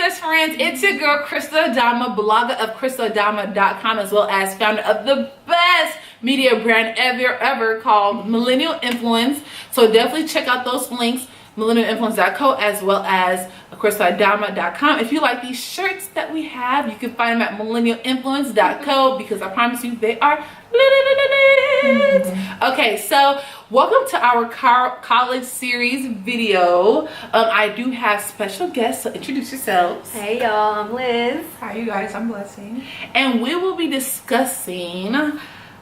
business friends, it's your girl Crystal Adama, blogger of crystaladama.com, as well as founder of the best media brand ever called Millennial Influence. So definitely check out those links, millennialinfluence.co as well as crystaladama.com. If you like these shirts that we have, you can find them at millennialinfluence.co, because I promise you they are lit. Okay, so welcome to our college series video. I do have special guests, so introduce yourselves. Hey y'all, I'm Liz. Hi you guys, I'm Blessing. And we will be discussing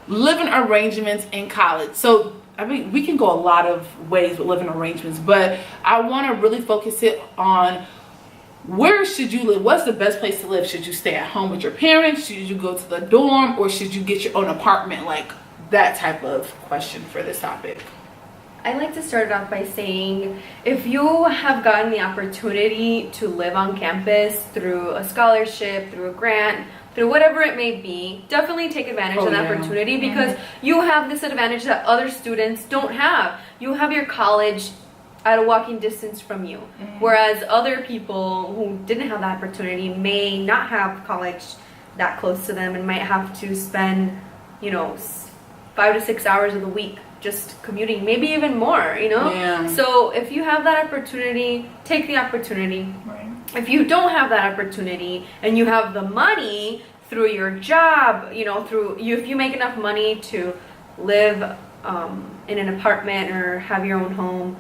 living arrangements in college. So I mean, we can go a lot of ways with living arrangements, but I want to really focus it on where should you live? What's the best place to live? Should you stay at home with your parents? Should you go to the dorm? Or should you get your own apartment? Like that type of question for this topic. I like to start it off by saying, if you have gotten the opportunity to live on campus through a scholarship, through a grant, through whatever it may be, definitely take advantage of that opportunity, because you have this advantage that other students don't have. You have your college at a walking distance from you, whereas other people who didn't have that opportunity may not have college that close to them and might have to spend, 5 to 6 hours of the week just commuting, maybe even more, So if you have that opportunity, take the opportunity. Right. If you don't have that opportunity and you have the money through your job, if you make enough money to live in an apartment or have your own home,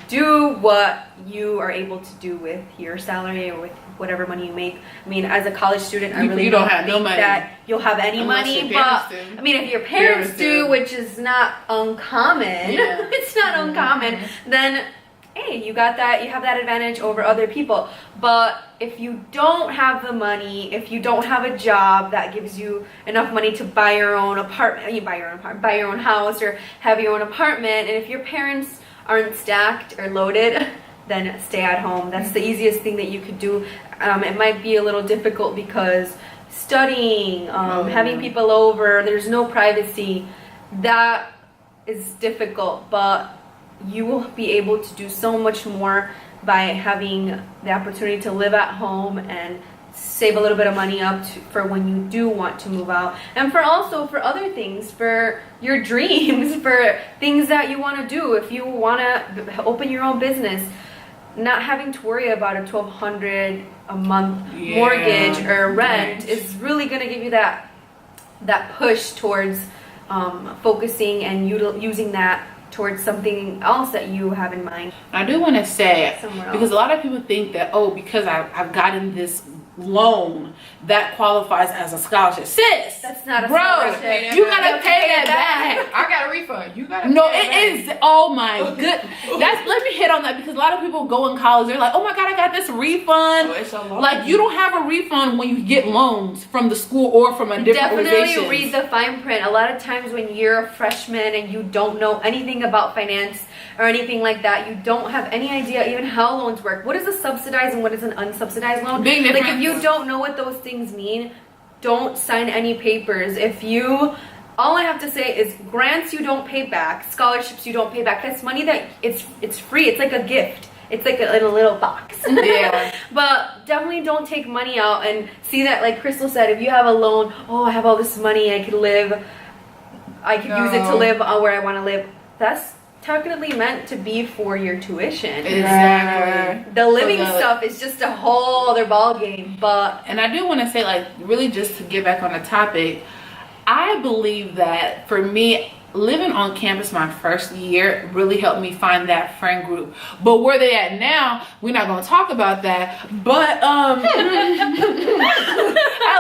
do what you are able to do with your salary or with whatever money you make. I mean, as a college student, I really don't think that you'll have any money, but I mean, if your parents do, which is not uncommon, it's not uncommon, then hey, you got that, you have that advantage over other people. But if you don't have the money, if you don't have a job that gives you enough money to buy your own apartment, buy your own house or have your own apartment, and if your parents aren't stacked or loaded, then stay at home. That's the easiest thing that you could do. It might be a little difficult because studying, having people over, there's no privacy. That is difficult, but you will be able to do so much more by having the opportunity to live at home and save a little bit of money up for when you do want to move out, and for other things, for your dreams, for things that you want to do. If you want to open your own business, not having to worry about a $1,200 a month mortgage or rent is really going to give you that push towards focusing and using that towards something else that you have in mind. I do want to say, because a lot of people think that, because I've gotten this loan, that qualifies as a scholarship. Sis, that's not a scholarship. You gotta pay that back. I got a refund. You gotta. No, it is. Oh my goodness. Let me hit on that, because a lot of people go in college. They're like, oh my god, I got this refund. It's a loan. Like, you don't have a refund when you get loans from the school or from a different organization. Definitely read the fine print. A lot of times when you're a freshman and you don't know anything about finance or anything like that, you don't have any idea even how loans work. What is a subsidized and what is an unsubsidized loan? Big difference. Like, if you don't know what those things mean, don't sign any papers. All I have to say is, grants you don't pay back, scholarships you don't pay back. That's money that it's free. It's like a gift. It's like in a little box. Yeah. But definitely don't take money out and see that, like Crystal said, if you have a loan, I have all this money, I could use it to live where I want to live. That's technically meant to be for your tuition. Exactly. The living stuff is just a whole other ball game. And I do want to say, like, really just to get back on the topic, I believe that for me, living on campus my first year really helped me find that friend group. But where they at now, we're not going to talk about that. But at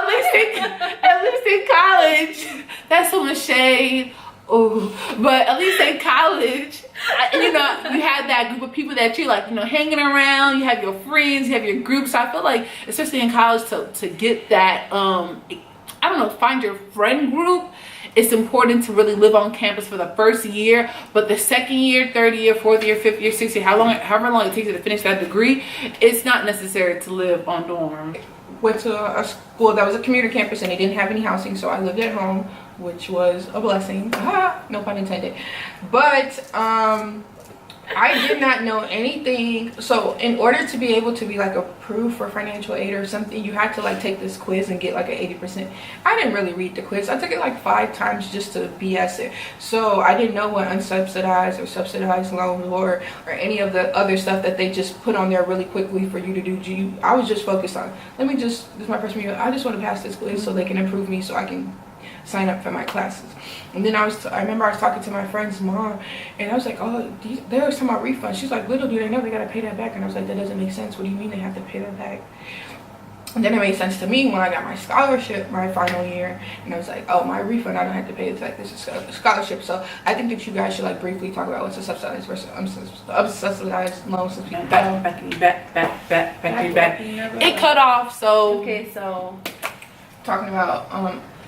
least in college, that's so much shade. But at least in college, you have that group of people that you like, hanging around. You have your friends, you have your group. So I feel like, especially in college, to get that, find your friend group, it's important to really live on campus for the first year. But the second year, third year, fourth year, fifth year, sixth year, however long it takes you to finish that degree, it's not necessary to live on dorm. Went to a school that was a commuter campus and they didn't have any housing, so I lived at home, which was a blessing. No pun intended. But I did not know anything. So in order to be able to be like approved for financial aid or something, you had to like take this quiz and get like an 80%. I didn't really read the quiz. I took it like 5 times just to BS it. So I didn't know what unsubsidized or subsidized loans or any of the other stuff that they just put on there really quickly for you to do. I was just focused on, this is my freshman year, I just want to pass this quiz so they can approve me so I can sign up for my classes. And then I remember I was talking to my friend's mom, and I was like, oh, they always talking about refunds. She's like, little do they know they gotta pay that back. And I was like, that doesn't make sense. What do you mean they have to pay that back? And then it made sense to me when I got my scholarship my final year, and I was like, oh, my refund, I don't have to pay it. Like, this is a scholarship. So I think that you guys should like briefly talk about what's a subsidized versus unsubsidized loans. Back. It cut off. So okay, so talking about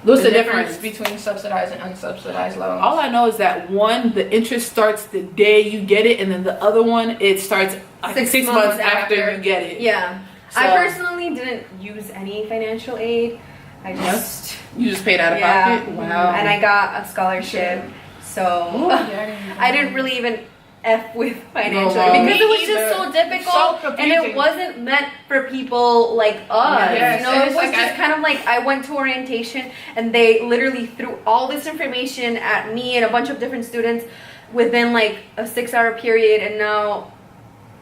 what's the difference between subsidized and unsubsidized loans? All I know is that one, the interest starts the day you get it, and then the other one, it starts I think 6 months after you get it. Yeah. So, I personally didn't use any financial aid. You just paid out of pocket? Wow. And I got a scholarship. So I didn't really even F with financial aid because it was just so difficult, and it wasn't meant for people like us. Yes. You know, it was just kind of like I went to orientation and they literally threw all this information at me and a bunch of different students within like a 6-hour period, and now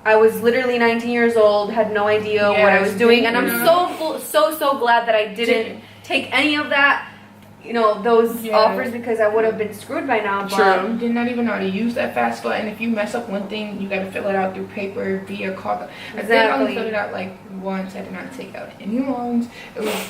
I was literally 19 years old, had no idea what I was doing, and I'm so glad that I didn't take any of that, you know, those offers, because I would have been screwed by now. But you did not even know how to use that FAFSA, and if you mess up one thing, you got to fill it out through paper via call. Exactly. I only filled it out like once. I did not take out any loans.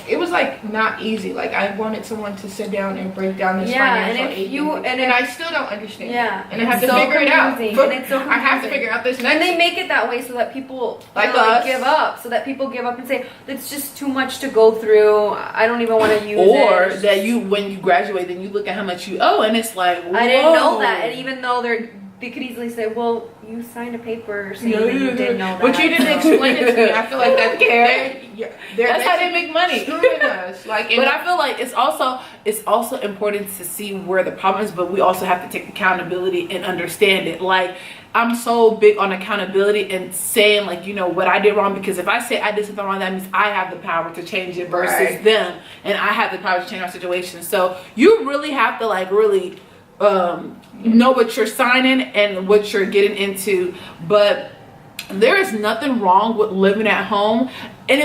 It was like not easy. Like I wanted someone to sit down and break down this financial aid, and I still don't understand. Yeah, and I have to figure it out. And it's so confusing. I have to figure out this next. And they make it that way so that people like us give up. So that people give up and say it's just too much to go through. I don't even want to use it. Or that when you graduate, then you look at how much you owe, and it's like, whoa. I didn't know that. And even though they could easily say, well, you signed a paper saying that you didn't know that. But you didn't explain it to me. I feel like that's how they make money. Screwing us. Like, but I feel like it's also important to see where the problem is, but we also have to take accountability and understand it. Like, I'm so big on accountability and saying, like, you know, what I did wrong, because if I say I did something wrong, that means I have the power to change it versus them, and I have the power to change our situation. So you really have to like really know what you're signing and what you're getting into. But there is nothing wrong with living at home. And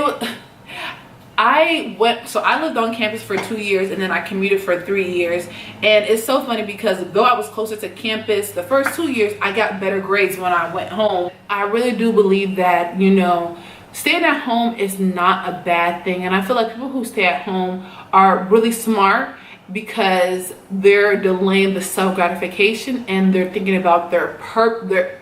I lived on campus for 2 years, and then I commuted for 3 years. And it's so funny because though I was closer to campus, the first 2 years I got better grades when I went home. I really do believe that, you know, staying at home is not a bad thing. And I feel like people who stay at home are really smart, because they're delaying the self-gratification, and they're thinking about they're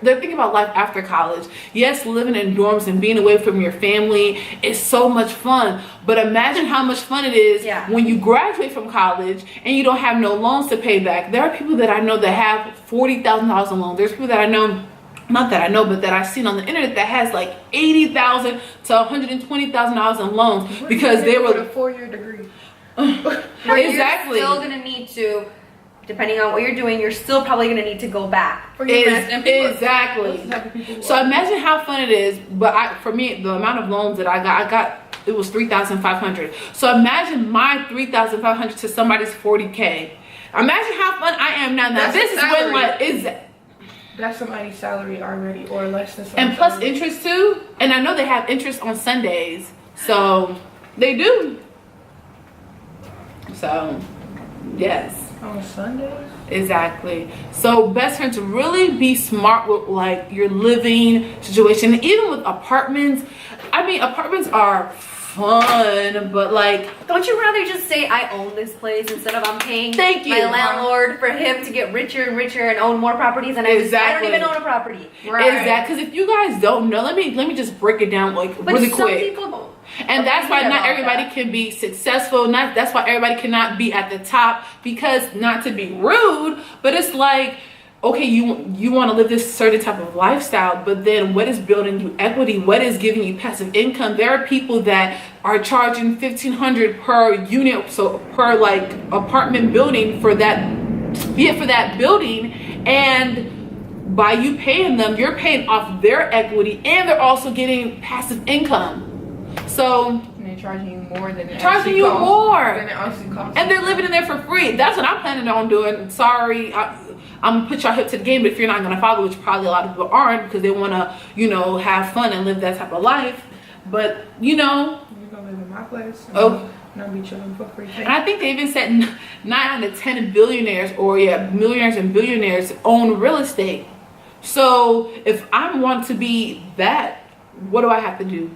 thinking about life after college. Yes, living in dorms and being away from your family is so much fun, but imagine how much fun it is when you graduate from college and you don't have no loans to pay back. There are people that I know that have $40,000 in loans. There's people that I know, not that I know, but that I've seen on the internet that has like $80,000 to $120,000 in loans because they were a 4-year degree. Exactly. You're still gonna need to, depending on what you're doing, you're still probably gonna need to go back. Exactly. So imagine how fun it is. But for me, the amount of loans that I got, it was $3,500. So imagine my $3,500 to somebody's $40K. Imagine how fun I am now. Now this is when that's somebody's salary already, or less than. And plus interest too. And I know they have interest on Sundays, so they do. So, yes. On Sundays? Exactly. So, best friends, really be smart with like your living situation. Even with apartments. I mean, apartments are fun, but like, don't you rather just say I own this place instead of I'm paying my landlord for him to get richer and richer and own more properties, and I don't even own a property. Exactly. Because if you guys don't know, let me just break it down like really quick. Some people don't. And that's why not everybody can be successful. That's why everybody cannot be at the top, because, not to be rude, but it's like, okay, you want to live this certain type of lifestyle, but then what is building you equity? What is giving you passive income? There are people that are charging $1,500 per unit, so per like apartment building for that building, and by you paying them, you're paying off their equity, and they're also getting passive income. So and they're charging you more than it charging you more, than it actually costs, and they're living in there for free. That's what I'm planning on doing. Sorry, I'm gonna put y'all hip to the game, but if you're not gonna follow, which probably a lot of people aren't, because they want to, you know, have fun and live that type of life. But you know, you're gonna live in my place. Oh. And I'll be chilling for free. And I think they even said 9 out of 10 billionaires, or millionaires and billionaires own real estate. So if I want to be that, what do I have to do?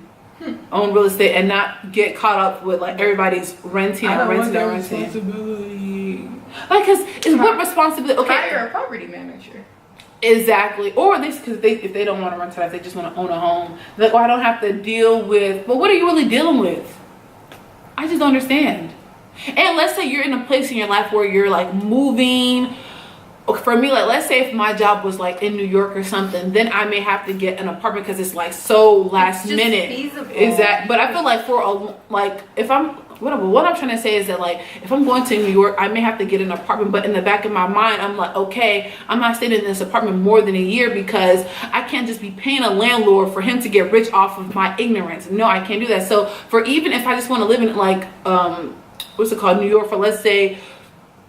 Own real estate and not get caught up with like everybody's renting. Responsibility. Like, cause it's what responsibility? Okay, hire a property manager. Exactly. Or this, because if they don't want to rent it out, they just want to own a home. Like, well, I don't have to deal with. But what are you really dealing with? I just don't understand. And let's say you're in a place in your life where you're like moving. For me, like, let's say if my job was like in New York or something, then I may have to get an apartment because it's like so last minute. Feasible. Exactly. But I feel like if I'm what I'm trying to say is that, like, if I'm going to New York, I may have to get an apartment, but in the back of my mind, I'm like, okay, I'm not staying in this apartment more than a year because I can't just be paying a landlord for him to get rich off of my ignorance. No, I can't do that. So for even if I just want to live in like what's it called, New York, for let's say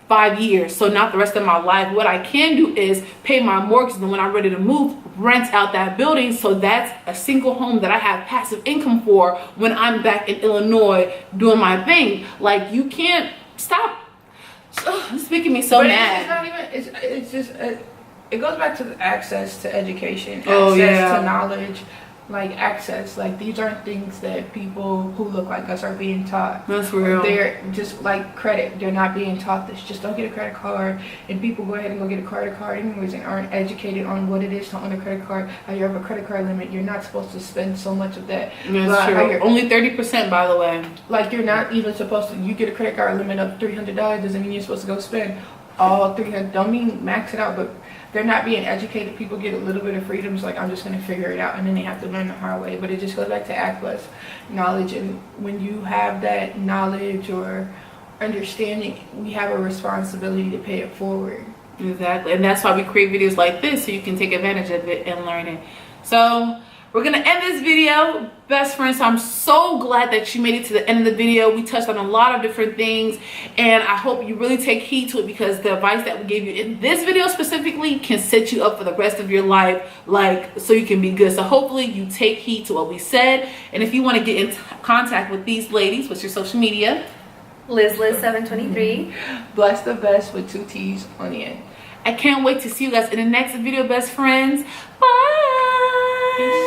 5 years, so not the rest of my life, what I can do is pay my mortgage, and when I'm ready to move, rent out that building. So that's a single home that I have passive income for when I'm back in Illinois doing my thing. Like, you can't stop. It's making me so mad. It's not even, it's just it goes back to the access to education, Oh, access yeah. to knowledge, like access. Like, these aren't things that people who look like us are being taught. That's real. They're just like credit. They're not being taught this. Just don't get a credit card. And people go ahead and go get a credit card anyways and aren't educated on what it is to own a credit card. How you have a credit card limit. You're not supposed to spend so much of that. That's true. Only 30%, by the way. Like, you're not even supposed to. You get a credit card limit of $300 doesn't mean you're supposed to go spend all $300. Don't mean max it out, but they're not being educated. People get a little bit of freedoms, like, I'm just going to figure it out, and then they have to learn the hard way. But it just goes back to access, knowledge, and when you have that knowledge or understanding, we have a responsibility to pay it forward. Exactly. And that's why we create videos like this, so you can take advantage of it and learn it. So we're gonna end this video, best friends. So I'm so glad that you made it to the end of the video. We touched on a lot of different things, and I hope you really take heed to it, because the advice that we gave you in this video specifically can set you up for the rest of your life, like, so you can be good. So hopefully you take heed to what we said. And if you want to get in contact with these ladies, what's your social media? Liz723. Bless the best with 2 T's on the end. I can't wait to see you guys in the next video, best friends. Bye.